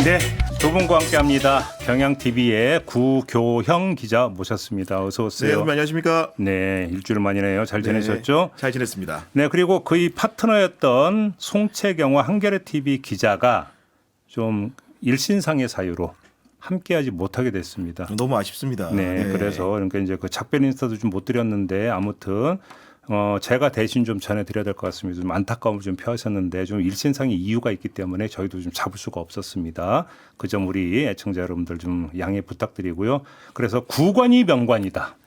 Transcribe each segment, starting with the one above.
네, 두 분과 함께합니다. 경향TV의 구교형 기자 모셨습니다. 어서 오세요. 네, 안녕하십니까? 네, 일주일 만이네요. 잘 지내셨죠? 잘 지냈습니다. 네, 그리고 그의 파트너였던 송채경과 한겨레TV 기자가 좀 일신상의 사유로 함께하지 못하게 됐습니다. 너무 아쉽습니다. 네, 그래서 그러니까 이제 그 작별 인사도 좀 못 드렸는데 아무튼 제가 대신 좀 전해드려야 될 것 같습니다. 좀 안타까움을 좀 표하셨는데 좀 일신상의 이유가 있기 때문에 저희도 좀 잡을 수가 없었습니다. 그 점 우리 애청자 여러분들 좀 양해 부탁드리고요. 그래서 구관이 명관이다.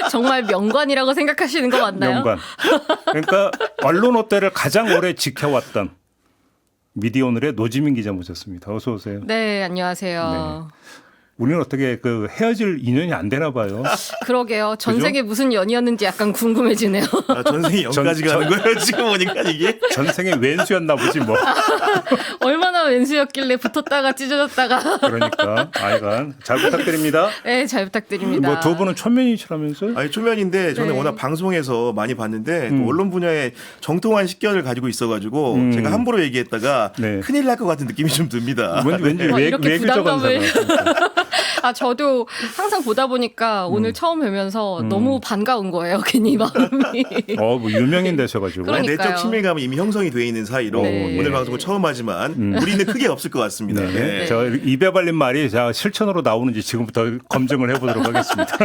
정말 명관이라고 생각하시는 거 맞나요? 명관. 그러니까 언론 롯데를 가장 오래 지켜왔던 미디어오늘의 노지민 기자 모셨습니다. 어서 오세요. 네, 안녕하세요. 우리는 어떻게 그 헤어질 인연이 안 되나 봐요. 그러게요. 전생에 무슨 연이었는지 약간 궁금해지네요. 전생이 연까지 가는 거예요. 지금 보니까 이게. 전생에 왼수였나 보지 뭐. 얼마나 왼수였길래 붙었다가 찢어졌다가. 그러니까 아이간 잘 부탁드립니다. 네, 잘 부탁드립니다. 뭐 두 분은 초면이시라면서요? 아니 초면인데 저는 네. 워낙 방송에서 많이 봤는데 또 언론 분야에 정통한 식견을 가지고 있어가지고 제가 함부로 얘기했다가 네. 큰일 날 것 같은 느낌이 좀 듭니다. 왠지 이렇게 외교적 부담감을. 언사가. 저도 항상 보다 보니까 오늘 처음 뵈면서 너무 반가운 거예요. 괜히 마음이. 뭐 유명인 되셔가지고. 그러니까요. 내적 친밀감이 이미 형성이 돼 있는 사이로 네. 오늘 방송을 처음 하지만 우리는 크게 없을 것 같습니다. 네. 네. 저 입에 발린 말이 자 실천으로 나오는지 지금부터 검증을 해보도록 하겠습니다.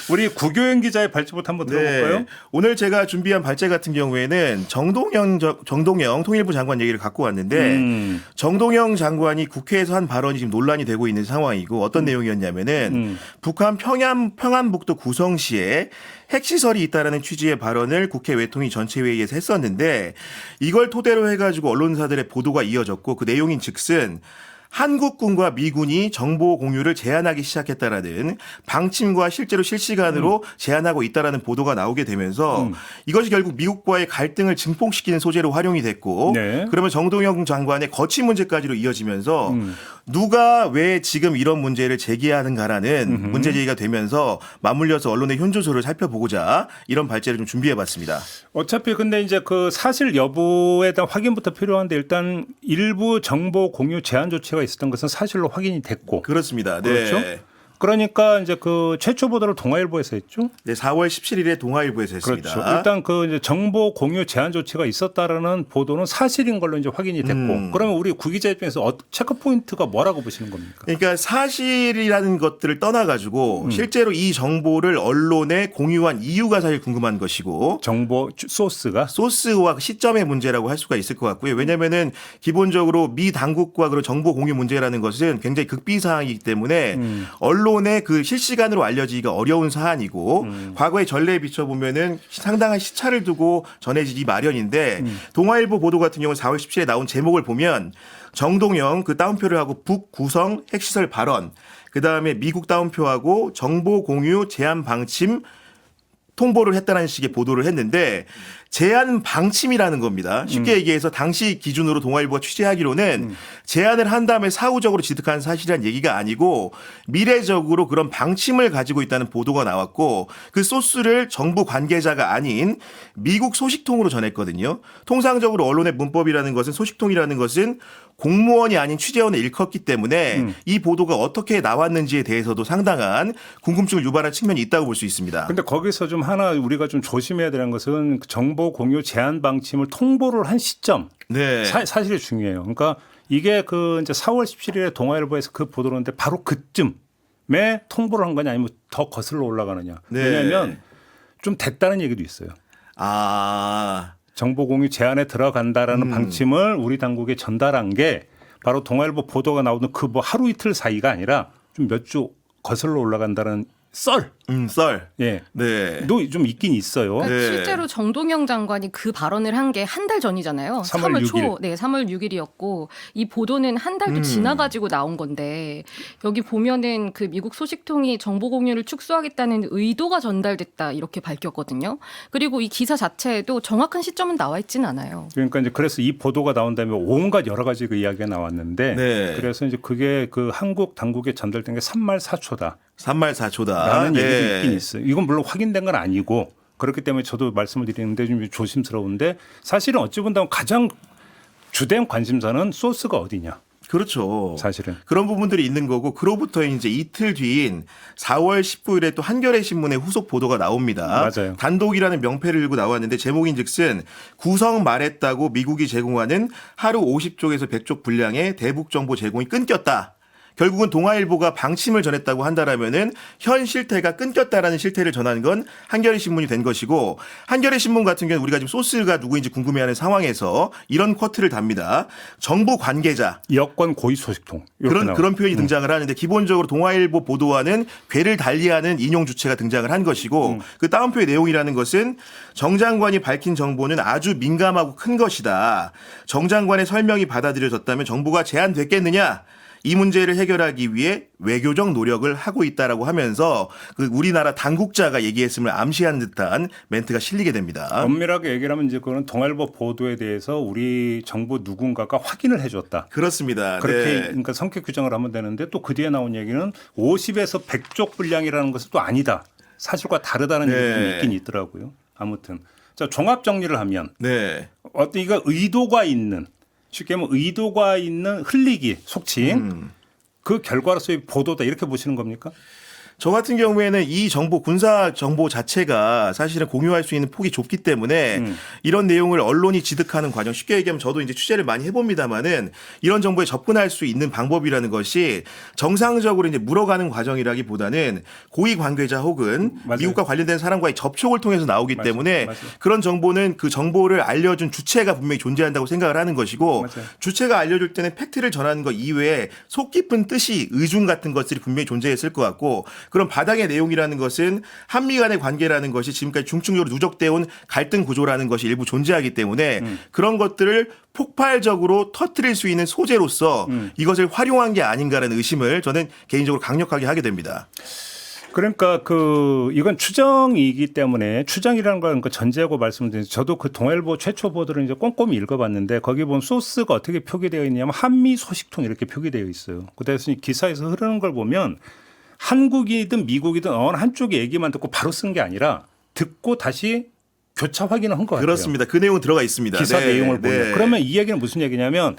우리 구교영 기자의 발제부터 한번 들어볼까요? 네. 오늘 제가 준비한 발제 같은 경우에는 정동영 통일부 장관 얘기를 갖고 왔는데 정동영 장관이 국회에서 한 발언이 지금 논란이 되고 있는 상황이고 어떤 내용이었냐면은 북한 평안북도 구성시에 핵시설이 있다라는 취지의 발언을 국회 외통위 전체회의에서 했었는데 이걸 토대로 해가지고 언론사들의 보도가 이어졌고 그 내용인 즉슨 한국군과 미군이 정보 공유를 제한하기 시작했다라는 방침과 실제로 실시간으로 제한하고 있다라는 보도가 나오게 되면서 이것이 결국 미국과의 갈등을 증폭시키는 소재로 활용이 됐고 네. 그러면 정동영 장관의 거취 문제까지로 이어지면서 누가 왜 지금 이런 문제를 제기하는가라는 문제 제기가 되면서 맞물려서 언론의 현조소를 살펴보고자 이런 발제를 좀 준비해봤습니다. 어차피 근데 이제 그 사실 여부에 대한 확인부터 필요한데 일단 일부 정보 공유 제한 조치가 있었던 것은 사실로 확인이 됐고. 그렇습니다. 네. 그렇죠. 그러니까 이제 그 최초 보도를 동아일보에서 했죠. 네, 4월 17일에 동아일보에서 했습니다. 그렇죠. 일단 그 이제 정보 공유 제한 조치가 있었다라는 보도는 사실인 걸로 이제 확인이 됐고. 그러면 우리 구기자 입장에서 체크 포인트가 뭐라고 보시는 겁니까? 그러니까 사실이라는 것들을 떠나가지고 실제로 이 정보를 언론에 공유한 이유가 사실 궁금한 것이고 정보 소스가 소스와 시점의 문제라고 할 수가 있을 것 같고요. 왜냐하면은 기본적으로 미 당국과 그런 정보 공유 문제라는 것은 굉장히 극비 사항이기 때문에 언론에 그 실시간으로 알려지기가 어려운 사안이고 과거의 전례에 비춰보면은 상당한 시차를 두고 전해지기 마련인데 동아일보 보도 같은 경우는 4월 17일에 나온 제목을 보면 정동영 그 따옴표를 하고 북구성 핵시설 발언 그다음에 미국 따옴표하고 정보 공유 제한 방침 통보를 했다는 식의 보도를 했는데 제한 방침이라는 겁니다. 쉽게 얘기해서 당시 기준으로 동아일보가 취재하기로는 제안을 한 다음에 사후적으로 취득한 사실이란 얘기가 아니고 미래적으로 그런 방침을 가지고 있다는 보도가 나왔고 그 소스를 정부 관계자가 아닌 미국 소식통으로 전했거든요. 통상적으로 언론의 문법이라는 것은 소식통이라는 것은 공무원이 아닌 취재원을 일컫기 때문에 이 보도가 어떻게 나왔는지에 대해서도 상당한 궁금증을 유발한 측면이 있다고 볼 수 있습니다. 근데 거기서 좀 하나 우리가 좀 조심해야 되는 것은 정보 공유 제한 방침을 통보를 한 시점. 네. 사실이 중요해요. 그러니까 이게 그 이제 4월 17일에 동아일보에서 그 보도를 했는데 바로 그쯤에 통보를 한 거냐 아니면 더 거슬러 올라가느냐. 네. 왜냐하면 좀 됐다는 얘기도 있어요. 정보 공유 제한에 들어간다라는 방침을 우리 당국에 전달한 게 바로 동아일보 보도가 나오는 그 뭐 하루 이틀 사이가 아니라 좀 몇 주 거슬러 올라간다는 썰. 썰. 예. 네. 도 좀 있긴 있어요. 그러니까 네. 실제로 정동영 장관이 그 발언을 한 게 한 달 전이잖아요. 3월 6일. 초, 네, 3월 6일이었고 이 보도는 한 달도 지나가지고 나온 건데 여기 보면은 그 미국 소식통이 정보 공유를 축소하겠다는 의도가 전달됐다 이렇게 밝혔거든요. 그리고 이 기사 자체에도 정확한 시점은 나와 있지는 않아요. 그러니까 이제 그래서 이 보도가 나온 다음에 온갖 여러 가지 그 이야기가 나왔는데 네. 그래서 이제 그게 그 한국 당국에 전달된 게 3말 4초다. 3말 4초다. 라는 얘기도 있긴 있어요. 이건 물론 확인된 건 아니고 그렇기 때문에 저도 말씀을 드리는데 좀 조심스러운데 사실은 어찌 본다면 가장 주된 관심사는 소스가 어디냐. 그렇죠. 사실은. 그런 부분들이 있는 거고 그로부터 이제 이틀 뒤인 4월 19일에 또 한겨레 신문의 후속 보도가 나옵니다. 맞아요. 단독이라는 명패를 들고 나왔는데 제목인즉슨 구성 말했다고 미국이 제공하는 하루 50쪽에서 100쪽 분량의 대북 정보 제공이 끊겼다. 결국은 동아일보가 방침을 전했다고 한다라면은 현 실태가 끊겼다라는 실태를 전한 건 한겨레 신문이 된 것이고 한겨레 신문 같은 경우는 우리가 지금 소스가 누구인지 궁금해하는 상황에서 이런 쿼트를 답니다. 정부 관계자 여권 고위 소식통 그런 표현이 등장을 하는데 기본적으로 동아일보 보도와는 궤를 달리하는 인용 주체가 등장을 한 것이고 그 다운표의 내용이라는 것은 정 장관이 밝힌 정보는 아주 민감하고 큰 것이다. 정 장관의 설명이 받아들여졌다면 정부가 제한됐겠느냐? 이 문제를 해결하기 위해 외교적 노력을 하고 있다라고 하면서 그 우리나라 당국자가 얘기했음을 암시하는 듯한 멘트가 실리게 됩니다. 엄밀하게 얘기를 하면 이제 그거는 동아일보 보도에 대해서 우리 정부 누군가가 확인을 해줬다. 그렇습니다. 그렇게 네. 그러니까 성격 규정을 하면 되는데 또 그 뒤에 나온 얘기는 50에서 100쪽 분량이라는 것은 또 아니다. 사실과 다르다는 네. 얘기가 있긴 있더라고요. 아무튼 자 종합 정리를 하면 네. 어떤 이거 의도가 있는 쉽게 말하면 의도가 있는 흘리기 속칭 그 결과로서의 보도다 이렇게 보시는 겁니까? 저 같은 경우에는 이 정보 군사 정보 자체가 사실은 공유할 수 있는 폭이 좁기 때문에 이런 내용을 언론이 지득하는 과정 쉽게 얘기하면 저도 이제 취재를 많이 해봅니다만은 이런 정보에 접근할 수 있는 방법이라는 것이 정상적으로 이제 물어가는 과정이라기보다는 고위 관계자 혹은 맞아요. 미국과 관련된 사람과의 접촉을 통해서 나오기 맞아요. 때문에 맞아요. 그런 정보는 그 정보를 알려준 주체가 분명히 존재한다고 생각을 하는 것이고 맞아요. 주체가 알려줄 때는 팩트를 전하는 것 이외에 속 깊은 뜻이 의중 같은 것들이 분명히 존재했을 것 같고 그런 바닥의 내용이라는 것은 한미 간의 관계라는 것이 지금까지 중증적으로 누적되어 온 갈등 구조라는 것이 일부 존재하기 때문에 그런 것들을 폭발적으로 터뜨릴 수 있는 소재로서 이것을 활용한 게 아닌가라는 의심을 저는 개인적으로 강력하게 하게 됩니다. 그러니까 이건 추정이기 때문에 추정이라는 건 그 전제하고 말씀드린 저도 그 동아일보 최초 보도를 이제 꼼꼼히 읽어봤는데 거기 보면 소스가 어떻게 표기되어 있냐면 한미 소식통 이렇게 표기되어 있어요. 그래서 이 기사에서 흐르는 걸 보면 한국이든 미국이든 어느 한쪽의 얘기만 듣고 바로 쓴 게 아니라 듣고 다시 교차 확인을 한 것 같아요. 그렇습니다. 그 내용은 들어가 있습니다. 기사 네, 내용을 보면. 네. 그러면 이 얘기는 무슨 얘기냐면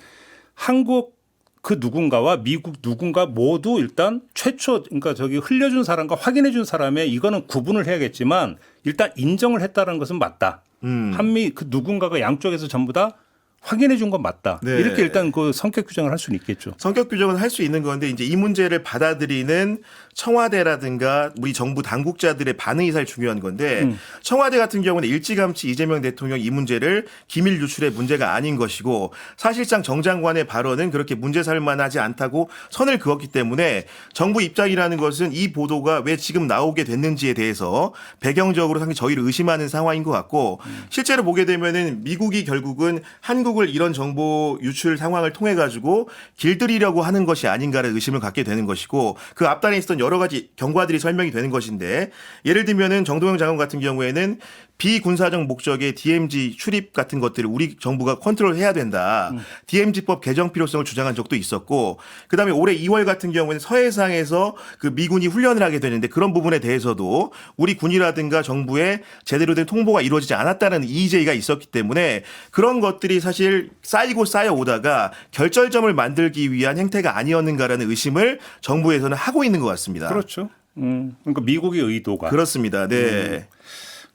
한국 그 누군가와 미국 누군가 모두 일단 최초 그러니까 저기 흘려준 사람과 확인해 준 사람의 이거는 구분을 해야겠지만 일단 인정을 했다는 것은 맞다. 한미 그 누군가가 양쪽에서 전부 다 확인해 준 건 맞다. 네. 이렇게 일단 그 성격 규정을 할 수는 있겠죠. 성격 규정은 할 수 있는 건데 이제 이 문제를 받아들이는 청와대라든가 우리 정부 당국자들의 반응이 사실 중요한 건데 청와대 같은 경우는 일찌감치 이재명 대통령 이 문제를 기밀 유출의 문제가 아닌 것이고 사실상 정 장관의 발언은 그렇게 문제 삼을 만하지 않다고 선을 그었기 때문에 정부 입장이라는 것은 이 보도가 왜 지금 나오게 됐는지에 대해서 배경적으로 상당히 저희를 의심하는 상황인 것 같고 실제로 보게 되면은 미국이 결국은 한국을 이런 정보 유출 상황을 통해 가지고 길들이려고 하는 것이 아닌가라는 의심을 갖게 되는 것이고 그 앞단에 있었던 여러 가지 경과들이 설명이 되는 것인데 예를 들면은 정동영 장관 같은 경우에는 비군사적 목적의 DMZ 출입 같은 것들을 우리 정부가 컨트롤해야 된다. DMZ법 개정 필요성을 주장한 적도 있었고 그다음에 올해 2월 같은 경우에는 서해상에서 그 미군이 훈련을 하게 되는데 그런 부분에 대해서도 우리 군이라든가 정부에 제대로 된 통보가 이루어지지 않았다는 EJ가 있었기 때문에 그런 것들이 사실 쌓이고 쌓여오다가 결절점을 만들기 위한 행태가 아니었는가라는 의심을 정부에서는 하고 있는 것 같습니다. 그렇죠. 그러니까 미국의 의도가. 그렇습니다. 네.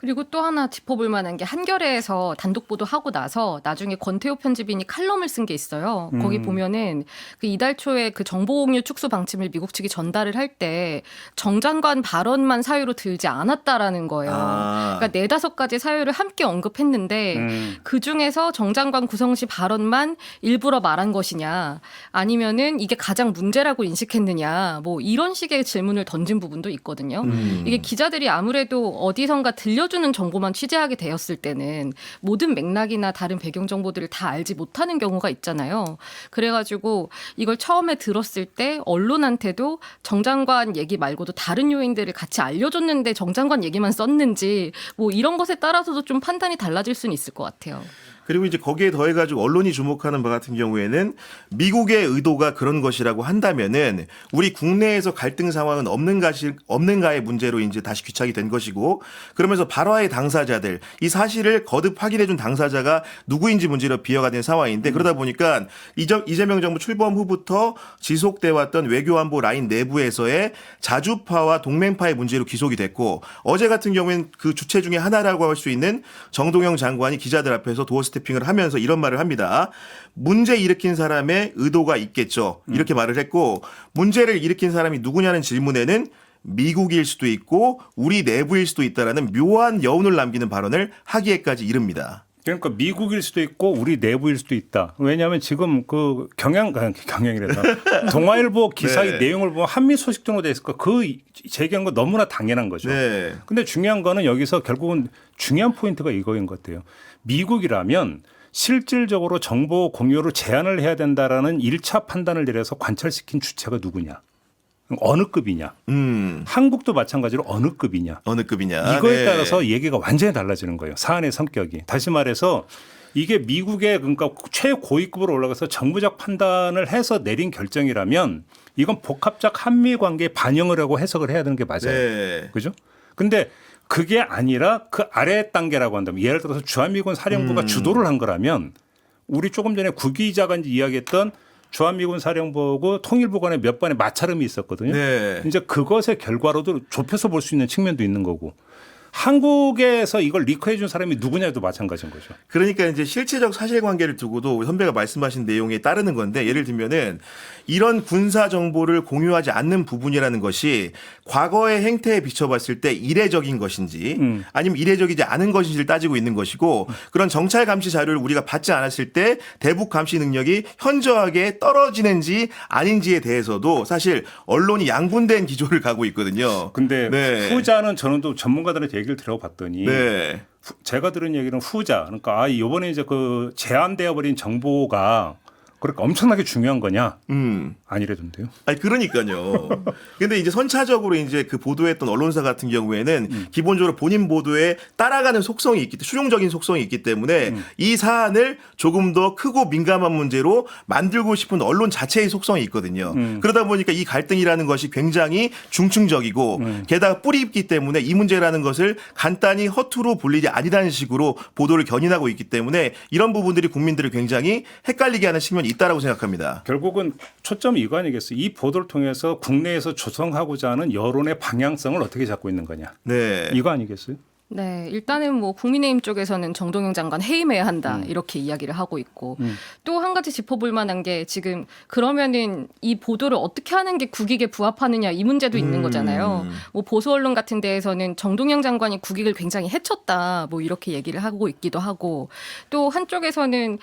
그리고 또 하나 짚어볼 만한 게 한겨레에서 단독 보도하고 나서 나중에 권태호 편집인이 칼럼을 쓴 게 있어요. 거기 보면은 그 이달 초에 그 정보공유 축소 방침을 미국 측이 전달을 할 때 정 장관 발언만 사유로 들지 않았다라는 거예요. 그러니까 4-5가지 사유를 함께 언급했는데 그 중에서 정 장관 구성시 발언만 일부러 말한 것이냐 아니면은 이게 가장 문제라고 인식했느냐 뭐 이런 식의 질문을 던진 부분도 있거든요. 이게 기자들이 아무래도 어디선가 들려주는 정보만 취재하게 되었을 때는 모든 맥락이나 다른 배경 정보들을 다 알지 못하는 경우가 있잖아요. 그래가지고 이걸 처음에 들었을 때 언론한테도 정 장관 얘기 말고도 다른 요인들을 같이 알려줬는데 정 장관 얘기만 썼는지 뭐 이런 것에 따라서도 좀 판단이 달라질 수는 있을 것 같아요. 그리고 이제 거기에 더해가지고 언론이 주목하는 바 같은 경우에는 미국의 의도가 그런 것이라고 한다면은 우리 국내에서 갈등 상황은 없는가의 문제로 이제 다시 귀착이 된 것이고, 그러면서 발화의 당사자들, 이 사실을 거듭 확인해준 당사자가 누구인지 문제로 비화가 된 상황인데, 그러다 보니까 이재명 정부 출범 후부터 지속돼 왔던 외교안보 라인 내부에서의 자주파와 동맹파의 문제로 기속이 됐고, 어제 같은 경우에는 그 주체 중에 하나라고 할 수 있는 정동영 장관이 기자들 앞에서 도어 스태핑을 하면서 이런 말을 합니다. 문제 일으킨 사람의 의도가 있겠죠. 이렇게 말을 했고, 문제를 일으킨 사람이 누구냐는 질문에는 미국일 수도 있고 우리 내부일 수도 있다라는 묘한 여운을 남기는 발언을 하기에까지 이릅니다. 그러니까 미국일 수도 있고 우리 내부일 수도 있다. 왜냐하면 지금 그 경향이래다. 동아일보 기사의 네. 내용을 보면 한미 소식 정도 돼 있을까? 그 제기한 건 너무나 당연한 거죠. 네. 근데 중요한 거는 여기서 결국은 중요한 포인트가 이거인 것 같아요. 미국이라면 실질적으로 정보 공유를 제한을 해야 된다라는 1차 판단을 내려서 관철시킨 주체가 누구냐? 어느 급이냐? 한국도 마찬가지로 어느 급이냐? 어느 급이냐? 이거에 네. 따라서 얘기가 완전히 달라지는 거예요. 사안의 성격이. 다시 말해서 이게 미국의 그러니까 최고위급으로 올라가서 정부적 판단을 해서 내린 결정이라면 이건 복합적 한미 관계에 반영을 하고 해석을 해야 되는 게 맞아요. 네. 그죠? 근데 그게 아니라 그 아래 단계라고 한다면 예를 들어서 주한미군 사령부가 주도를 한 거라면 우리 조금 전에 구 기자가 이제 이야기했던 주한미군 사령부하고 통일부 간에 몇 번의 마찰음이 있었거든요. 네. 이제 그것의 결과로도 좁혀서 볼 수 있는 측면도 있는 거고 한국에서 이걸 리커해 준 사람이 누구냐도 마찬가지인 거죠. 그러니까 이제 실체적 사실관계를 두고도 선배가 말씀하신 내용에 따르는 건데, 예를 들면은 이런 군사 정보를 공유하지 않는 부분이라는 것이 과거의 행태에 비춰봤을 때 이례적인 것인지 아니면 이례적이지 않은 것인지를 따지고 있는 것이고, 그런 정찰 감시 자료를 우리가 받지 않았을 때 대북 감시 능력이 현저하게 떨어지는지 아닌지에 대해서도 사실 언론이 양분된 기조를 가고 있거든요. 근데 네. 후자는 저는 또 전문가들한테 얘기를 들어봤더니 네. 제가 들은 얘기는 후자. 그러니까 이번에 이제 그 제한되어 버린 정보가 그렇게 엄청나게 중요한 거냐? 아니래던데요. 아니 그러니까요. 근데 이제 선차적으로 이제 그 보도했던 언론사 같은 경우에는 기본적으로 본인 보도에 따라가는 속성이 있기 때문에, 수용적인 속성이 있기 때문에 이 사안을 조금 더 크고 민감한 문제로 만들고 싶은 언론 자체의 속성이 있거든요. 그러다 보니까 이 갈등이라는 것이 굉장히 중층적이고 게다가 뿌리 있기 때문에 이 문제라는 것을 간단히 허투루 볼 일이 아니라는 식으로 보도를 견인하고 있기 때문에 이런 부분들이 국민들을 굉장히 헷갈리게 하는 측면이 있다라고 생각합니다. 결국은 초점이 이거 아니겠어요? 이 보도를 통해서 국내에서 조성하고자 하는 여론의 방향성을 어떻게 잡고 있는 거냐? 네. 이거 아니겠어요? 네, 일단은 뭐 국민의힘 쪽에서는 정동영 장관 해임해야 한다 이렇게 이야기를 하고 있고 또 한 가지 짚어볼 만한 게 지금 그러면은 이 보도를 어떻게 하는 게 국익에 부합하느냐 이 문제도 있는 거잖아요. 뭐 보수 언론 같은 데에서는 정동영 장관이 국익을 굉장히 해쳤다 뭐 이렇게 얘기를 하고 있기도 하고 또 한쪽에서는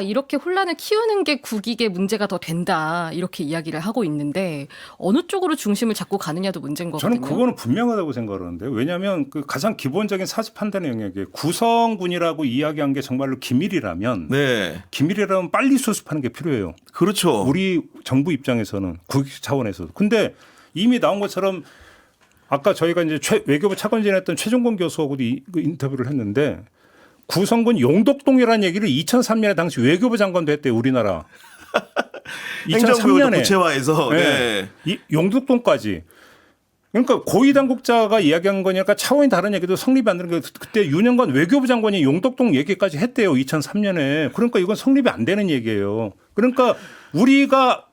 이렇게 혼란을 키우는 게 국익의 문제가 더 된다 이렇게 이야기를 하고 있는데 어느 쪽으로 중심을 잡고 가느냐도 문제인 거거든요. 저는 그거는 분명하다고 생각하는데 왜냐하면 그 가장 기본적인 사실 판단의 영역에 구성군이라고 이야기한 게 정말로 기밀이라면 네. 기밀이라면 빨리 수습하는 게 필요해요. 그렇죠. 우리 정부 입장에서는 국익 차원에서도. 근데 이미 나온 것처럼 아까 저희가 이제 외교부 차관진에 했던 최종건 교수하고도 그 인터뷰를 했는데 구성군 용덕동이라는 얘기를 2003년에 당시 외교부 장관도 했대요. 우리나라. 행정부가 구체화해서 네. 이 용덕동까지. 그러니까 고위 당국자가 이야기한 거니까 차원이 다른 얘기도 성립이 안 되는 게 그때 윤영관 외교부 장관이 용덕동 얘기까지 했대요. 2003년에. 그러니까 이건 성립이 안 되는 얘기예요. 그러니까 우리가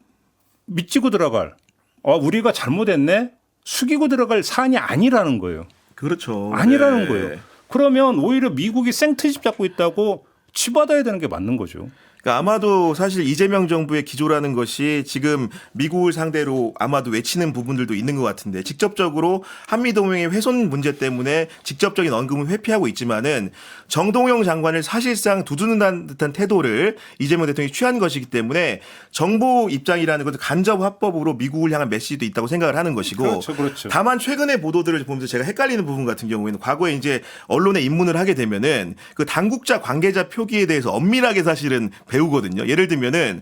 미치고 들어갈 우리가 잘못했네 숙이고 들어갈 사안이 아니라는 거예요. 그렇죠. 아니라는 네. 거예요. 그러면 오히려 미국이 생트집 잡고 있다고 치받아야 되는 게 맞는 거죠. 그러니까 아마도 사실 이재명 정부의 기조라는 것이 지금 미국을 상대로 아마도 외치는 부분들도 있는 것 같은데 직접적으로 한미동맹의 훼손 문제 때문에 직접적인 언급은 회피하고 있지만은 정동영 장관을 사실상 두둔하는 듯한 태도를 이재명 대통령이 취한 것이기 때문에 정보 입장이라는 것도 간접 화법으로 미국을 향한 메시지도 있다고 생각을 하는 것이고 그렇죠, 그렇죠. 다만 최근의 보도들을 보면서 제가 헷갈리는 부분 같은 경우에는 과거에 이제 언론에 입문을 하게 되면은 그 당국자 관계자 표기에 대해서 엄밀하게 사실은 배우거든요. 예를 들면은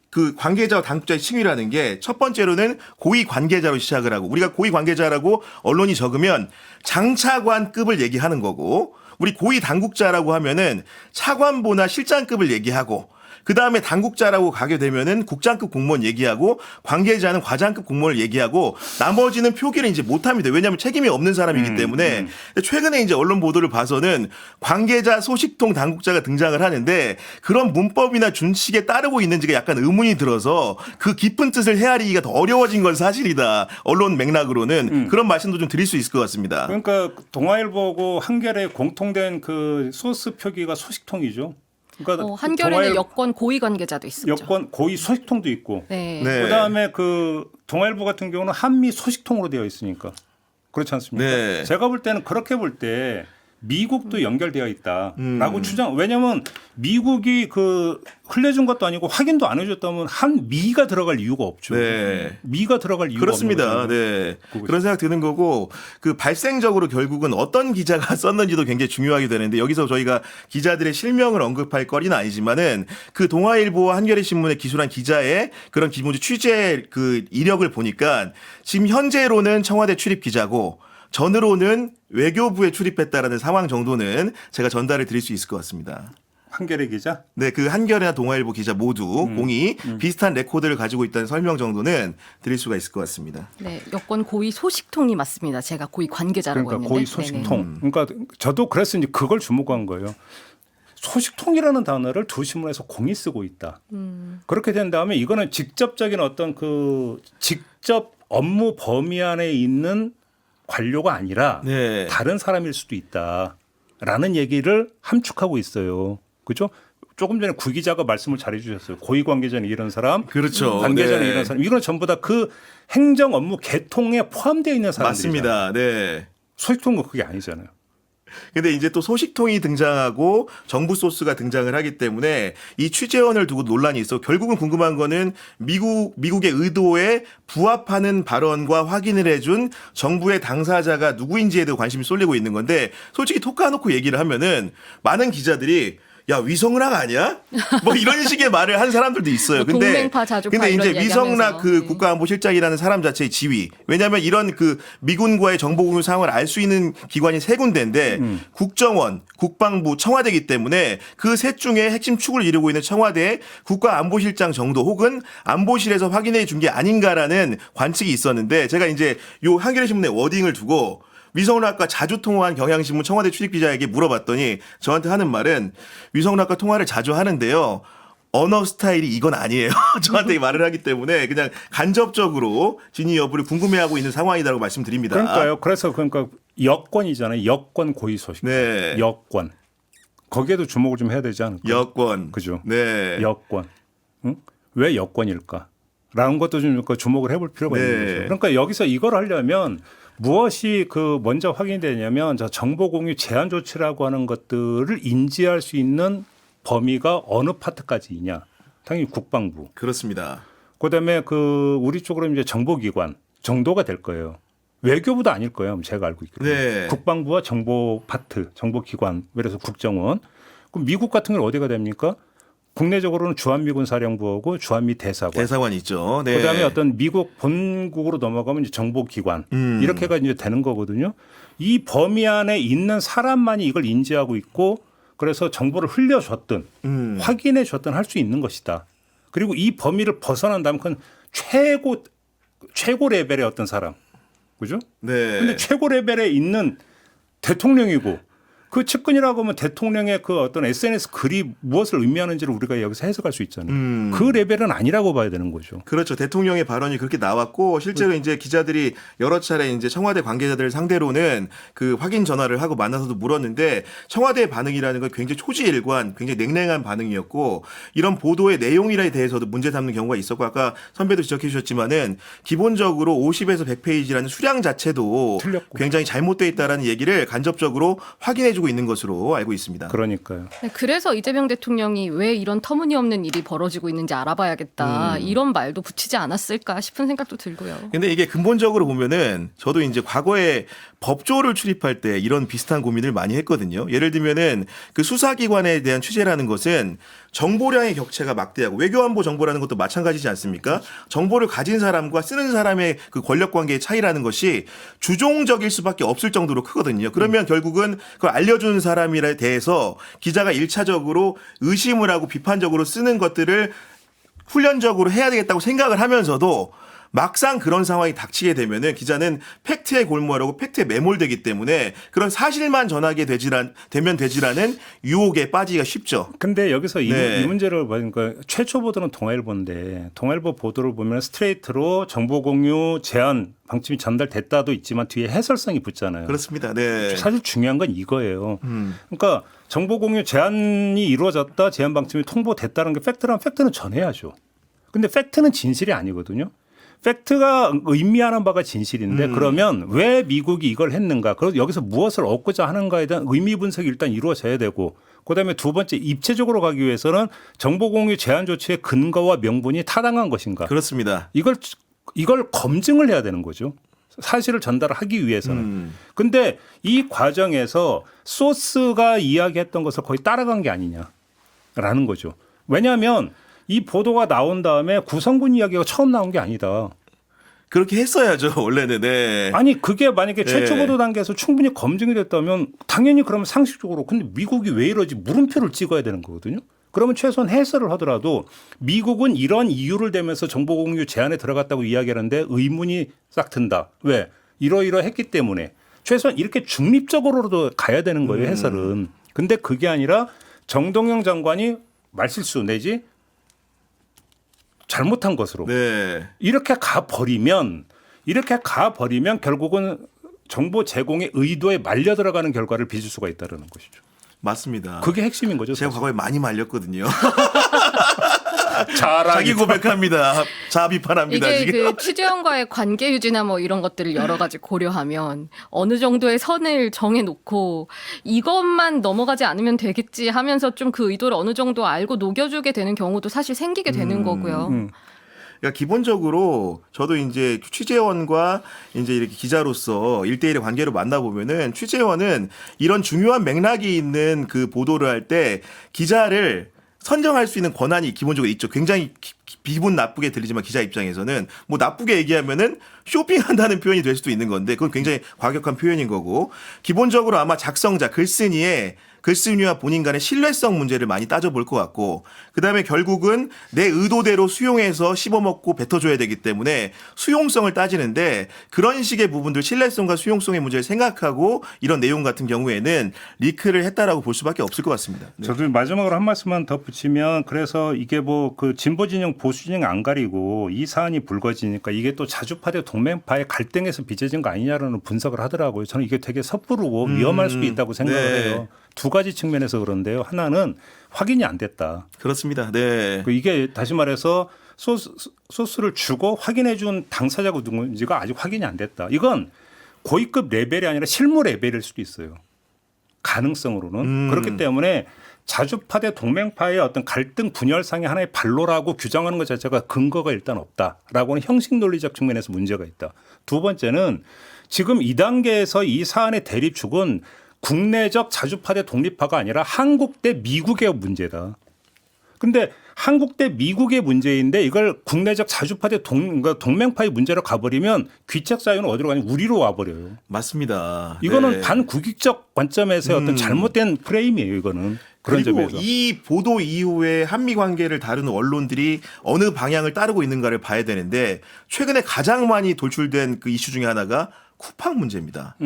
그 관계자와 당국자의 칭의라는 게 첫 번째로는 고위 관계자로 시작을 하고 우리가 고위 관계자라고 언론이 적으면 장차관급을 얘기하는 거고 우리 고위 당국자라고 하면은 차관보나 실장급을 얘기하고 그 다음에 당국자라고 가게 되면은 국장급 공무원 얘기하고 관계자는 과장급 공무원을 얘기하고 나머지는 표기를 이제 못합니다. 왜냐하면 책임이 없는 사람이기 때문에 최근에 이제 언론 보도를 봐서는 관계자 소식통 당국자가 등장을 하는데 그런 문법이나 준칙에 따르고 있는지가 약간 의문이 들어서 그 깊은 뜻을 헤아리기가 더 어려워진 건 사실이다. 언론 맥락으로는 그런 말씀도 좀 드릴 수 있을 것 같습니다. 그러니까 동아일보하고 한겨레의 공통된 그 소스 표기가 소식통이죠. 그러니까 한겨레는 여권 고위 관계자도 있었죠. 여권 고위 소식통도 있고, 네. 네. 그다음에 그 동아일보 같은 경우는 한미 소식통으로 되어 있으니까 그렇지 않습니까? 네. 제가 볼 때는 그렇게 볼 때 미국도 연결되어 있다라고 추정. 왜냐하면 미국이 그 흘려준 것도 아니고 확인도 안 해줬다면 한 미가 들어갈 이유가 없죠. 네. 미가 들어갈 이유가 그렇습니다. 없는 네. 거죠. 그런 생각 드는 거고 그 발생적으로 결국은 어떤 기자가 썼는지도 굉장히 중요하게 되는데 여기서 저희가 기자들의 실명을 언급할 거리는 아니지만은 그 동아일보와 한겨레신문에 기술한 기자의 그런 기본적 취재 그 이력을 보니까 지금 현재로는 청와대 출입 기자고 전으로는 외교부에 출입했다라는 상황 정도는 제가 전달을 드릴 수 있을 것 같습니다. 한겨레 기자. 네, 그 한겨레나 동아일보 기자 모두 공이 비슷한 레코드를 가지고 있다는 설명 정도는 드릴 수가 있을 것 같습니다. 네, 여권 고위 소식통이 맞습니다. 제가 고위 관계자라고 그러니까 했는데. 고위 소식통. 그러니까 저도 그래서 이제 그걸 주목한 거예요. 소식통이라는 단어를 두 신문에서 공이 쓰고 있다. 그렇게 된 다음에 이거는 직접적인 어떤 그 직접 업무 범위 안에 있는 관료가 아니라 네. 다른 사람일 수도 있다라는 얘기를 함축하고 있어요. 그죠? 조금 전에 구 기자가 말씀을 잘해 주셨어요. 고위 관계자는 이런 사람, 그렇죠. 관계자는 네. 이런 사람. 이건 전부 다 그 행정 업무 계통에 포함되어 있는 사람들이잖아요. 맞습니다. 네. 소식통은 그게 아니잖아요. 근데 이제 또 소식통이 등장하고 정부 소스가 등장을 하기 때문에 이 취재원을 두고 논란이 있어 결국은 궁금한 거는 미국의 의도에 부합하는 발언과 확인을 해준 정부의 당사자가 누구인지에 대해 관심이 쏠리고 있는 건데 솔직히 톡 까놓고 얘기를 하면은 많은 기자들이 야 위성락 아니야? 뭐 이런 식의 말을 한 사람들도 있어요. 뭐 동맹파, 자주파 근데 이런 이제 위성락 얘기하면서. 그 네. 국가안보실장이라는 사람 자체의 지위. 왜냐하면 이런 그 미군과의 정보 공유 상황을 알 수 있는 기관이 세 군데인데 국정원, 국방부, 청와대이기 때문에 그 셋 중에 핵심 축을 이루고 있는 청와대의 국가안보실장 정도 혹은 안보실에서 확인해 준 게 아닌가라는 관측이 있었는데 제가 이제 요 한겨레 신문의 워딩을 두고 위성락과 자주 통화한 경향신문 청와대 출입기자에게 물어봤더니 저한테 하는 말은 위성락과 통화를 자주 하는데요. 언어 스타일이 이건 아니에요. 저한테 말을 하기 때문에 그냥 간접적으로 진위 여부를 궁금해하고 있는 상황이라고 말씀드립니다. 그러니까요. 그래서 그러니까 여권이잖아요. 여권 고위 소식. 네. 여권. 거기에도 주목을 좀 해야 되지 않을까? 여권. 그죠. 네. 여권. 응? 왜 여권일까? 라는 것도 좀 주목을 해볼 필요가 네. 있는 거죠. 그러니까 여기서 이걸 하려면 무엇이 그 먼저 확인되냐면 저 정보 공유 제한 조치라고 하는 것들을 인지할 수 있는 범위가 어느 파트까지이냐. 당연히 국방부. 그렇습니다. 그다음에 그 우리 쪽으로 이제 정보기관 정도가 될 거예요. 외교부도 아닐 거예요. 제가 알고 있거든요. 네. 국방부와 정보 파트, 정보기관, 그래서 국정원. 그럼 미국 같은 경우는 어디가 됩니까? 국내적으로는 주한미군 사령부하고 주한미 대사관. 대사관 있죠. 네. 그다음에 어떤 미국 본국으로 넘어가면 이제 정보기관 이렇게가 이제 되는 거거든요. 이 범위 안에 있는 사람만이 이걸 인지하고 있고 그래서 정보를 흘려줬든 확인해줬든 할 수 있는 것이다. 그리고 이 범위를 벗어난다면 그건 최고 레벨의 어떤 사람, 그죠? 네. 근데 최고 레벨에 있는 대통령이고 그 측근이라고 하면 대통령의 그 어떤 SNS 글이 무엇을 의미하는지를 우리가 여기서 해석할 수 있잖아요. 그 레벨은 아니라고 봐야 되는 거죠. 그렇죠. 대통령의 발언이 그렇게 나왔고 실제로 이제 기자들이 여러 차례 이제 청와대 관계자들을 상대로는 그 확인 전화를 하고 만나서도 물었는데 청와대의 반응이라는 건 굉장히 초지일관, 굉장히 냉랭한 반응이었고 이런 보도의 내용이라에 대해서도 문제 삼는 경우가 있었고 아까 선배도 지적해 주셨지만은 기본적으로 50에서 100페이지라는 수량 자체도 틀렸고. 굉장히 잘못되어 있다라는 얘기를 간접적으로 확인해 주고 있는 것으로 알고 있습니다. 그러니까요. 네, 그래서 이재명 대통령이 왜 이런 터무니없는 일이 벌어지고 있는지 알아봐야겠다. 이런 말도 붙이지 않았을까 싶은 생각도 들고요. 근데 이게 근본적으로 보면은 저도 이제 과거에 법조를 출입할 때 이런 비슷한 고민을 많이 했거든요. 예를 들면은 그 수사기관에 대한 취재라는 것은 정보량의 격차가 막대하고 외교안보 정보라는 것도 마찬가지지 않습니까? 정보를 가진 사람과 쓰는 사람의 그 권력 관계의 차이라는 것이 주종적일 수밖에 없을 정도로 크거든요. 그러면 결국은 그걸 알려준 사람에 대해서 기자가 1차적으로 의심을 하고 비판적으로 쓰는 것들을 훈련적으로 해야 되겠다고 생각을 하면서도 막상 그런 상황이 닥치게 되면은 기자는 팩트에 골몰하고 팩트에 매몰되기 때문에 그런 사실만 전하게 되면 되지라는 유혹에 빠지기가 쉽죠. 근데 여기서 네. 이 문제를 보니까 최초 보도는 동아일보인데 동아일보 보도를 보면 스트레이트로 정보 공유 제한 방침이 전달됐다도 있지만 뒤에 해설성이 붙잖아요. 그렇습니다. 네. 사실 중요한 건 이거예요. 그러니까 정보 공유 제한이 이루어졌다, 제한 방침이 통보됐다는 게 팩트라면 팩트는 전해야죠. 근데 팩트는 진실이 아니거든요. 팩트가 의미하는 바가 진실인데 그러면 왜 미국이 이걸 했는가? 그래서 여기서 무엇을 얻고자 하는가에 대한 의미 분석이 일단 이루어져야 되고 그다음에 두 번째 입체적으로 가기 위해서는 정보 공유 제한 조치의 근거와 명분이 타당한 것인가? 그렇습니다. 이걸 검증을 해야 되는 거죠. 사실을 전달하기 위해서는. 근데 이 과정에서 소스가 이야기했던 것을 거의 따라간 게 아니냐라는 거죠. 왜냐하면 이 보도가 나온 다음에 구성군 이야기가 처음 나온 게 아니다. 그렇게 했어야죠, 원래는. 네. 아니 그게 만약에 최초 네. 보도 단계에서 충분히 검증이 됐다면 당연히 그러면 상식적으로 근데 미국이 왜 이러지 물음표를 찍어야 되는 거거든요. 그러면 최소한 해설을 하더라도 미국은 이런 이유를 대면서 정보공유 제한에 들어갔다고 이야기하는데 의문이 싹 든다. 왜? 이러이러했기 때문에 최소한 이렇게 중립적으로도 가야 되는 거예요, 해설은. 근데 그게 아니라 정동영 장관이 말실수 내지 잘못한 것으로 네. 이렇게 가버리면 결국은 정보 제공의 의도에 말려 들어가는 결과를 빚을 수가 있다는 것이죠. 맞습니다. 그게 핵심인 거죠. 제가 과거에 많이 말렸거든요. 자랑이 자기 고백합니다. 자비판합니다. 이게 지금. 그 취재원과의 관계 유지나 뭐 이런 것들을 여러 가지 고려하면 어느 정도의 선을 정해놓고 이것만 넘어가지 않으면 되겠지 하면서 좀 그 의도를 어느 정도 알고 녹여주게 되는 경우도 사실 생기게 되는 거고요. 그러니까 기본적으로 저도 이제 취재원과 이제 이렇게 기자로서 1대1의 관계로 만나보면은 취재원은 이런 중요한 맥락이 있는 그 보도를 할 때 기자를 선정할 수 있는 권한이 기본적으로 있죠. 굉장히 기분 나쁘게 들리지만 기자 입장에서는 뭐 나쁘게 얘기하면은 쇼핑한다는 표현이 될 수도 있는 건데 그건 굉장히 과격한 표현인 거고 기본적으로 아마 작성자 글쓴이와 본인 간의 신뢰성 문제를 많이 따져볼 것 같고 그다음에 결국은 내 의도대로 수용해서 씹어먹고 뱉어줘야 되기 때문에 수용성을 따지는데 그런 식의 부분들 신뢰성과 수용성의 문제를 생각하고 이런 내용 같은 경우에는 리크를 했다라고 볼 수밖에 없을 것 같습니다. 네. 저도 마지막으로 한 말씀만 더 붙이면 그래서 이게 뭐 그 진보 진영 보수 진영 안 가리고 이 사안이 불거지니까 이게 또 자주파대 동맹파의 갈등에서 빚어진 거 아니냐라는 분석을 하더라고요. 저는 이게 되게 섣부르고 위험할 수도 있다고 생각을 네. 해요. 두 가지 측면에서 그런데요. 하나는 확인이 안 됐다. 그렇습니다. 네. 이게 다시 말해서 소스를 주고 확인해 준 당사자가 누군지가 아직 확인이 안 됐다. 이건 고위급 레벨이 아니라 실무 레벨일 수도 있어요. 가능성으로는. 그렇기 때문에 자주파대 동맹파의 어떤 갈등 분열상의 하나의 발로라고 규정하는 것 자체가 근거가 일단 없다라고는 형식 논리적 측면에서 문제가 있다. 두 번째는 지금 이 단계에서 이 사안의 대립축은 국내적 자주파대 독립파가 아니라 한국 대 미국의 문제다. 근데 한국 대 미국의 문제인데 이걸 국내적 자주파대 동맹파의 문제로 가버리면 귀책 사유는 어디로 가냐 우리로 와버려요. 맞습니다. 이거는 네. 반국익적 관점에서의 어떤 잘못된 프레임이에요. 이거는. 그런 그리고 점에서. 이 보도 이후에 한미 관계를 다루는 언론들이 어느 방향을 따르고 있는가를 봐야 되는데 최근에 가장 많이 돌출된 그 이슈 중에 하나가 쿠팡 문제입니다.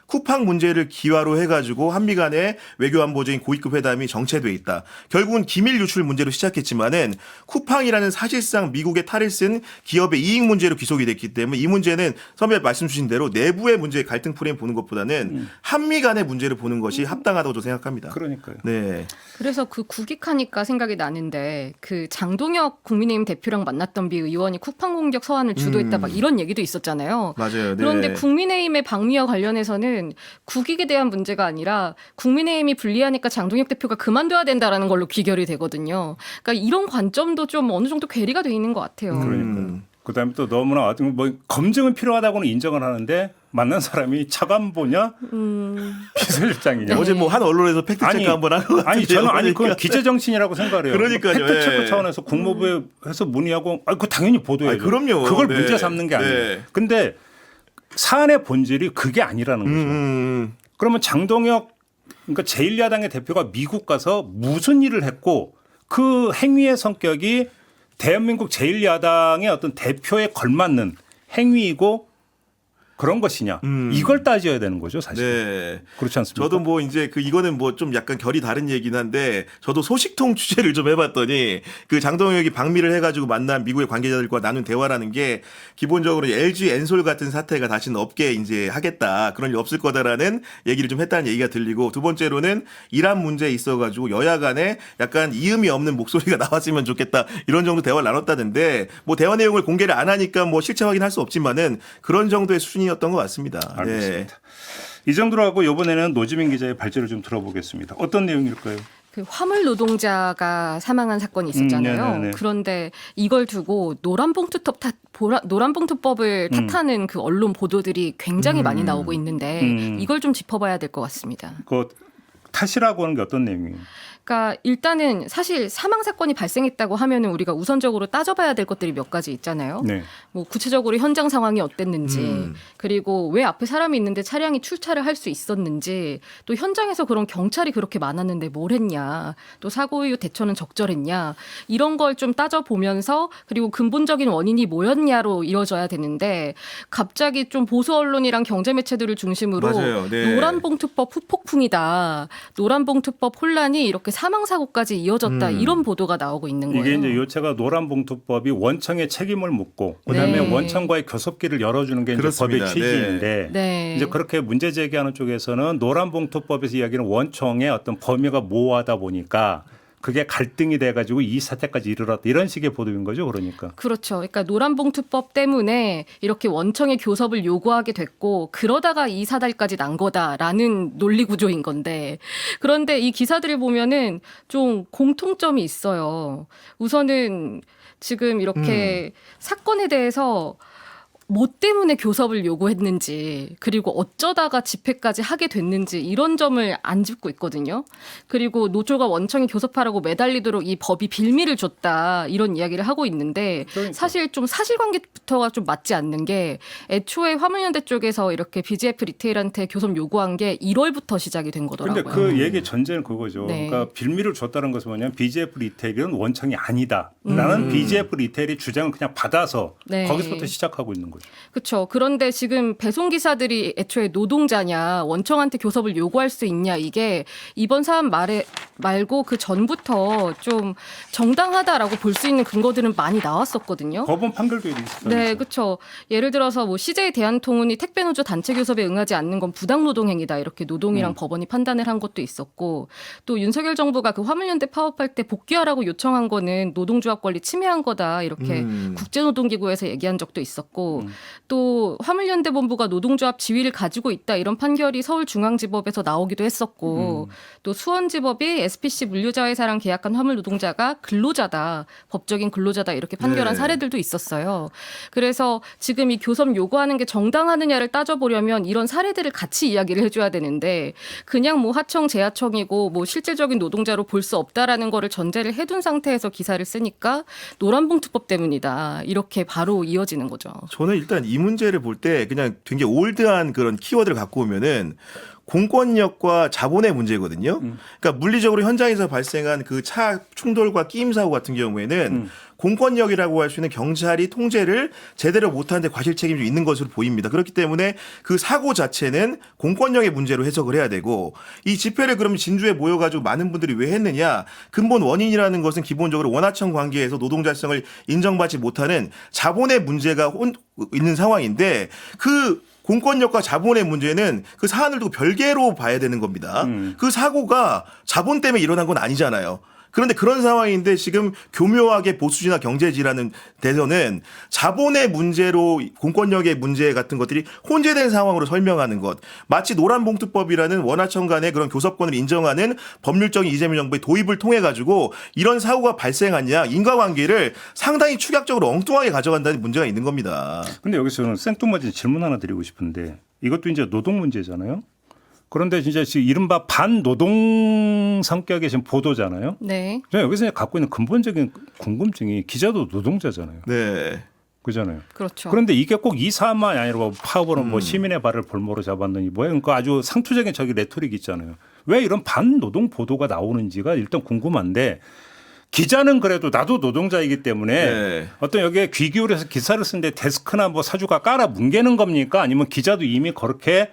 쿠팡 문제를 기화로 해가지고 한미 간의 외교안보적인 고위급 회담이 정체돼 있다. 결국은 기밀 유출 문제로 시작했지만은 쿠팡이라는 사실상 미국의 탈을 쓴 기업의 이익 문제로 귀속이 됐기 때문에 이 문제는 선배 말씀 주신 대로 내부의 문제 갈등 프레임 보는 것보다는 한미 간의 문제를 보는 것이 합당하다고 저는 생각합니다. 그러니까요. 네. 그래서 그 국익하니까 생각이 나는데 그 장동혁 국민의힘 대표랑 만났던 비 의원이 쿠팡 공격 서한을 주도했다 막 이런 얘기도 있었잖아요. 맞아요. 네. 그런데 국민의힘의 방미와 관련해서는 국익에 대한 문제가 아니라 국민의힘이 불리하니까 장동혁 대표가 그만둬야 된다라는 걸로 귀결이 되거든요. 그러니까 이런 관점도 좀 어느 정도 괴리가 돼 있는 것 같아요. 그러니까요. 그다음에 또 너무나 뭐 검증은 필요하다고는 인정을 하는데 만난 사람이 차관보냐 비서실장이냐. 어제 뭐 한 언론에서 팩트 체크 한번 한 것 같은데요. 아니 저는 아니 그건 그러니까. 기재 정신이라고 생각을 해요. 그러니까요. 팩트 체크 예. 차원에서 국무부에 해서 문의하고 그 당연히 보도해야죠. 그럼요. 그걸 네. 문제 삼는 게 아니에요. 네. 근데 사안의 본질이 그게 아니라는 거죠. 그러면 장동혁 그러니까 제1야당의 대표가 미국 가서 무슨 일을 했고 그 행위의 성격이 대한민국 제1야당의 어떤 대표에 걸맞는 행위이고 그런 것이냐 이걸 따져야 되는 거죠 사실. 네. 그렇지 않습니까? 저도 뭐 이제 이거는 뭐 좀 약간 결이 다른 얘기긴 한데 저도 소식통 취재를 좀 해봤더니 그 장동혁이 방미를 해가지고 만난 미국의 관계자들과 나눈 대화라는 게 기본적으로 LG 엔솔 같은 사태가 다시는 없게 이제 하겠다 그런 일 없을 거다라는 얘기를 좀 했다는 얘기가 들리고 두 번째로는 이란 문제에 있어가지고 여야 간에 약간 이음이 없는 목소리가 나왔으면 좋겠다 이런 정도 대화를 나눴다는데 뭐 대화 내용을 공개를 안 하니까 뭐 실체 확인할 수 없지만은 그런 정도의 수준이었던 것 같습니다. 알겠습니다. 이 정도로 하고 이번에는 노지민 기자의 발제를 좀 들어보겠습니다. 어떤 내용일까요? 그 화물 노동자가 사망한 사건이 있었잖아요. 네네네. 그런데 이걸 두고 노란봉투법을 탓하는 그 언론 보도들이 굉장히 많이 나오고 있는데 이걸 좀 짚어봐야 될 것 같습니다. 그 탓이라고 하는 게 어떤 내용이에요? 그러니까 일단은 사실 사망 사건이 발생했다고 하면은 우리가 우선적으로 따져봐야 될 것들이 몇 가지 있잖아요. 네. 뭐 구체적으로 현장 상황이 어땠는지, 그리고 왜 앞에 사람이 있는데 차량이 출차를 할 수 있었는지, 또 현장에서 그런 경찰이 그렇게 많았는데 뭘 했냐, 또 사고 이후 대처는 적절했냐, 이런 걸 좀 따져보면서 그리고 근본적인 원인이 뭐였냐로 이어져야 되는데 갑자기 좀 보수 언론이랑 경제 매체들을 중심으로 맞아요. 네. 노란봉투법 후폭풍이다, 노란봉투법 혼란이 이렇게 사망사고까지 이어졌다 이런 보도가 나오고 있는 거예요. 이게 이제 요체가 노란봉투법이 원청에 책임을 묻고 그다음에 네. 원청과의 교섭기를 열어주는 게 이제 그렇습니다. 법의 취지인데 네. 이제 그렇게 문제 제기하는 쪽에서는 노란봉투법에서 이야기하는 원청의 어떤 범위가 모호하다 보니까 그게 갈등이 돼가지고 이 사태까지 이르렀다 이런 식의 보도인 거죠, 그러니까. 그렇죠. 그러니까 노란봉투법 때문에 이렇게 원청의 교섭을 요구하게 됐고 그러다가 이 사달까지 난 거다라는 논리 구조인 건데 그런데 이 기사들을 보면은 좀 공통점이 있어요. 우선은 지금 이렇게 사건에 대해서 뭐 때문에 교섭을 요구했는지 그리고 어쩌다가 집회까지 하게 됐는지 이런 점을 안 짚고 있거든요. 그리고 노조가 원청이 교섭하라고 매달리도록 이 법이 빌미를 줬다 이런 이야기를 하고 있는데 그러니까. 사실 좀 사실관계부터가 좀 맞지 않는 게 애초에 화물연대 쪽에서 이렇게 BGF 리테일한테 교섭 요구한 게 1월부터 시작이 된 거더라고요. 근데 그 얘기 전제는 그거죠. 네. 그러니까 빌미를 줬다는 것은 뭐냐면 BGF 리테일은 원청이 아니다. 나는 BGF 리테일의 주장을 그냥 받아서 네. 거기서부터 시작하고 있는 거죠. 그렇죠. 그런데 지금 배송기사들이 애초에 노동자냐 원청한테 교섭을 요구할 수 있냐 이게 이번 사안 말고 그 전부터 좀 정당하다라고 볼 수 있는 근거들은 많이 나왔었거든요. 법원 판결도 있었어요. 네, 그렇죠. 예를 들어서 뭐 CJ 대한통운이 택배노조 단체 교섭에 응하지 않는 건 부당 노동행위다 이렇게 노동이랑 법원이 판단을 한 것도 있었고 또 윤석열 정부가 그 화물연대 파업할 때 복귀하라고 요청한 거는 노동조합 권리 침해한 거다 이렇게 국제노동기구에서 얘기한 적도 있었고 또 화물연대 본부가 노동조합 지위를 가지고 있다 이런 판결이 서울중앙지법에서 나오기도 했었고 또 수원지법이 SPC 물류자회사랑 계약한 화물 노동자가 근로자다 법적인 근로자다 이렇게 판결한 네. 사례들도 있었어요. 그래서 지금 이 교섭 요구하는 게 정당하느냐를 따져보려면 이런 사례들을 같이 이야기를 해줘야 되는데 그냥 뭐 하청 재하청이고 뭐 실질적인 노동자로 볼 수 없다라는 거를 전제를 해둔 상태에서 기사를 쓰니까 노란봉투법 때문이다 이렇게 바로 이어지는 거죠. 저는 일단 이 문제를 볼 때 그냥 되게 올드한 그런 키워드를 갖고 오면은 공권력과 자본의 문제거든요. 그러니까 물리적으로 현장에서 발생한 그 차 충돌과 끼임 사고 같은 경우에는 공권력이라고 할 수 있는 경찰이 통제를 제대로 못하는데 과실 책임이 있는 것으로 보입니다. 그렇기 때문에 그 사고 자체는 공권력의 문제로 해석을 해야 되고 이 집회를 그러면 진주에 모여가지고 많은 분들이 왜 했느냐 근본 원인이라는 것은 기본적으로 원하청 관계에서 노동자성을 인정받지 못하는 자본의 문제가 있는 상황인데 그 공권력과 자본의 문제는 그 사안을 두고 별개로 봐야 되는 겁니다. 그 사고가 자본 때문에 일어난 건 아니잖아요. 그런데 그런 상황인데 지금 교묘하게 보수지나 경제지라는 데서는 자본의 문제로 공권력의 문제 같은 것들이 혼재된 상황으로 설명하는 것. 마치 노란봉투법이라는 원하청 간의 그런 교섭권을 인정하는 법률적인 이재명 정부의 도입을 통해 가지고 이런 사고가 발생하냐 인과관계를 상당히 축약적으로 엉뚱하게 가져간다는 문제가 있는 겁니다. 근데 여기서 저는 생뚱맞은 질문 하나 드리고 싶은데 이것도 이제 노동 문제잖아요. 그런데 진짜 지금 이른바 반노동 성격의 지금 보도잖아요. 네. 저는 여기서 갖고 있는 근본적인 궁금증이 기자도 노동자잖아요. 네. 그잖아요. 그렇죠. 그런데 이게 꼭 이 사안만이 아니라 파업으로 뭐 시민의 발을 볼모로 잡았느니 뭐야. 그러니까 아주 상투적인 저기 레토릭이 있잖아요. 왜 이런 반노동 보도가 나오는지가 일단 궁금한데 기자는 그래도 나도 노동자이기 때문에 네. 어떤 여기에 귀 기울여서 기사를 쓰는데 데스크나 뭐 사주가 깔아 뭉개는 겁니까? 아니면 기자도 이미 그렇게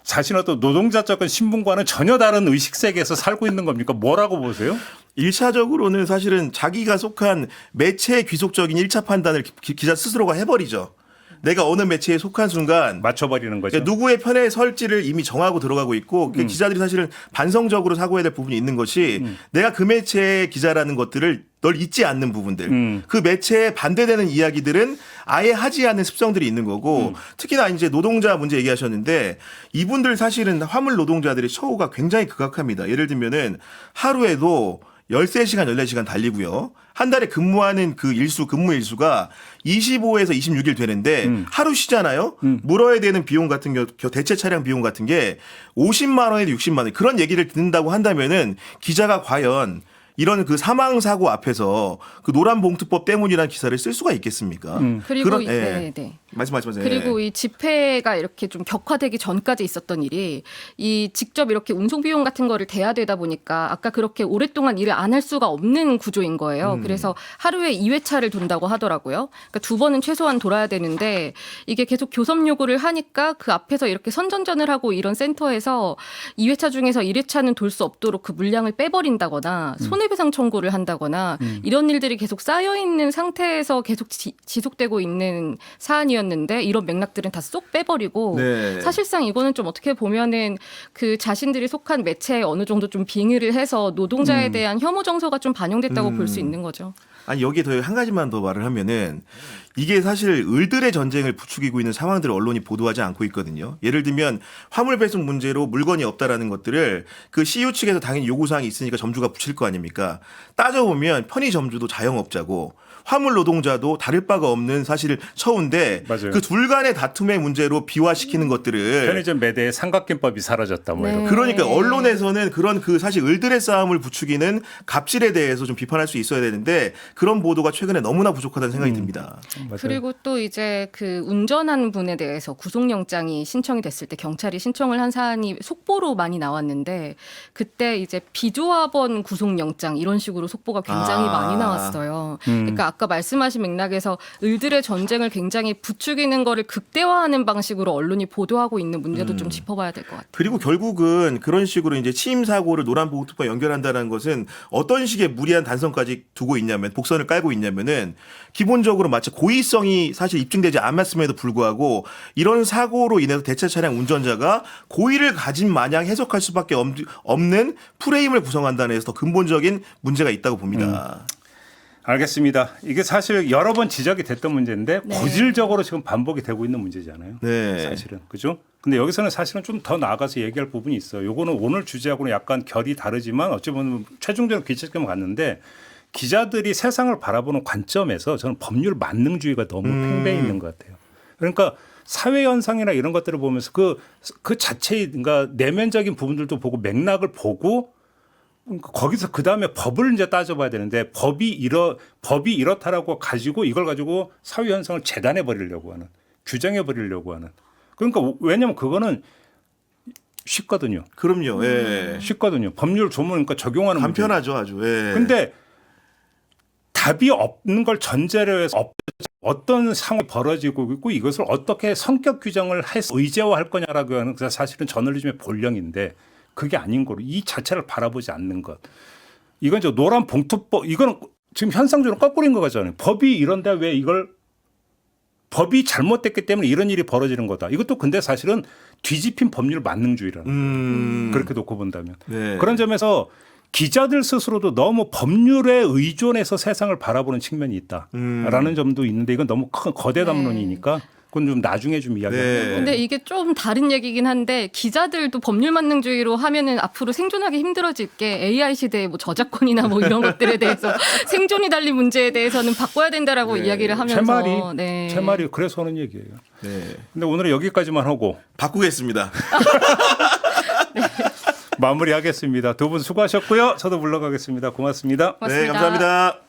자신의 어떤 노동자적인 신분과는 전혀 다른 의식 세계에서 살고 있는 겁니까? 뭐라고 보세요? 1차적으로는 사실은 자기가 속한 매체의 귀속적인 1차 판단을 기자 스스로가 해버리죠. 내가 어느 매체에 속한 순간 맞춰버리는 거죠. 그러니까 누구의 편에 설지를 이미 정하고 들어가고 있고 기자들이 사실은 반성적으로 사고해야 될 부분이 있는 것이 내가 그 매체의 기자라는 것들을 널 잊지 않는 부분들 그 매체에 반대되는 이야기들은 아예 하지 않는 습성들이 있는 거고 특히나 이제 노동자 문제 얘기하셨는데 이분들 사실은 화물 노동자들의 처우가 굉장히 극악합니다. 예를 들면은 하루에도 13시간, 14시간 달리고요. 한 달에 근무하는 그 근무 일수가 25에서 26일 되는데 하루 쉬잖아요. 물어야 되는 비용 같은 대체 차량 비용 같은 게 50만 원에서 60만 원 그런 얘기를 듣는다고 한다면은 기자가 과연 이런 그 사망 사고 앞에서 그 노란봉투법 때문이라는 기사를 쓸 수가 있겠습니까? 그리고 네. 네. 말씀하세요. 그리고 이 집회가 이렇게 좀 격화되기 전까지 있었던 일이 이 직접 이렇게 운송 비용 같은 거를 대야 되다 보니까 아까 그렇게 오랫동안 일을 안 할 수가 없는 구조인 거예요. 그래서 하루에 2회차를 돈다고 하더라고요. 그러니까 2번은 최소한 돌아야 되는데 이게 계속 교섭 요구를 하니까 그 앞에서 이렇게 선전전을 하고 이런 센터에서 2회차 중에서 1회차는 돌 수 없도록 그 물량을 빼버린다거나 손해배상 청구를 한다거나 이런 일들이 계속 쌓여 있는 상태에서 계속 지속되고 있는 사안이었는데 이런 맥락들은 다 쏙 빼버리고 네. 사실상 이거는 좀 어떻게 보면은 그 자신들이 속한 매체에 어느 정도 좀 빙의를 해서 노동자에 대한 혐오 정서가 좀 반영됐다고 볼 수 있는 거죠. 아니 여기에 더 한 가지만 더 말을 하면은 이게 사실 을들의 전쟁을 부추기고 있는 상황들을 언론이 보도하지 않고 있거든요. 예를 들면 화물 배송 문제로 물건이 없다라는 것들을 그 CU 측에서 당연히 요구사항이 있으니까 점주가 붙일 거 아닙니까? 따져보면 편의점주도 자영업자고 화물 노동자도 다를 바가 없는 사실 처우인데 맞아요. 그 둘 간의 다툼의 문제로 비화시키는 것들을 편의점 매대에 삼각김밥이 사라졌다 뭐 네. 이런. 그러니까 언론에서는 그런 그 사실 을들의 싸움을 부추기는 갑질에 대해서 좀 비판할 수 있어야 되는데 그런 보도가 최근에 너무나 부족하다는 생각이 듭니다. 맞아요. 그리고 또 이제 그 운전한 분에 대해서 구속영장이 신청이 됐을 때 경찰이 신청을 한 사안이 속보로 많이 나왔는데 그때 이제 비조합원 구속영장 이런 식으로 속보가 굉장히 많이 나왔어요. 그러니까 아까 말씀하신 맥락에서 을들의 전쟁을 굉장히 부추기는 거를 극대화하는 방식으로 언론이 보도하고 있는 문제도 좀 짚어봐야 될 것 같아요. 그리고 결국은 그런 식으로 이제 취임 사고를 노란봉투와 연결한다는 것은 어떤 식의 무리한 단성까지 두고 있냐면 복선을 깔고 있냐면은 기본적으로 마치 고의성이 사실 입증되지 않았음에도 불구하고 이런 사고로 인해서 대체 차량 운전자가 고의를 가진 마냥 해석할 수밖에 없는 프레임을 구성한다는 데서 더 근본적인 문제가 있다고 봅니다. 알겠습니다. 이게 사실 여러 번 지적이 됐던 문제인데 네. 고질적으로 지금 반복이 되고 있는 문제잖아요. 네. 사실은 그죠? 근데 여기서는 사실은 좀 더 나아가서 얘기할 부분이 있어요. 요거는 오늘 주제하고는 약간 결이 다르지만 어찌 보면 최종적으로 기초점을 갔는데 기자들이 세상을 바라보는 관점에서 저는 법률 만능주의가 너무 팽배해 있는 것 같아요. 그러니까 사회 현상이나 이런 것들을 보면서 그 자체의 그러니까 내면적인 부분들도 보고 맥락을 보고 거기서 그 다음에 법을 이제 따져봐야 되는데 법이 이렇다라고 가지고 이걸 가지고 사회 현상을 재단해 버리려고 하는, 규정해 버리려고 하는. 그러니까 왜냐하면 그거는 쉽거든요. 그럼요. 예. 쉽거든요. 법률 조문 그러니까 적용하는 간편하죠, 아주. 예. 근데 답이 없는 걸 전제로 해서 어떤 상황이 벌어지고 있고 이것을 어떻게 성격 규정을 해서 의제화할 거냐라고 하는 그 사실은 저널리즘의 본령인데 그게 아닌 거로 이 자체를 바라보지 않는 것. 이건 저 노란 봉투법 이거는 지금 현상적으로 거꾸로인 거잖아요. 법이 이런데 왜 이걸 법이 잘못됐기 때문에 이런 일이 벌어지는 거다. 이것도 근데 사실은 뒤집힌 법률 만능주의라는 그렇게 놓고 본다면 네. 그런 점에서 기자들 스스로도 너무 법률에 의존해서 세상을 바라보는 측면이 있다라는 점도 있는데 이건 너무 큰 거대 담론이니까 그건 좀 나중에 좀 이야기할게요. 근데 이게 좀 다른 얘기긴 한데 기자들도 법률 만능주의로 하면은 앞으로 생존하기 힘들어질 게 AI 시대의 뭐 저작권이나 뭐 이런 것들에 대해서 생존이 달린 문제에 대해서는 바꿔야 된다라고 이야기를 하면서 제 말이 그래서 하는 얘기예요. 네. 근데 오늘은 여기까지만 하고 바꾸겠습니다. 마무리하겠습니다. 두 분 수고하셨고요. 저도 물러가겠습니다. 고맙습니다. 고맙습니다. 네, 감사합니다.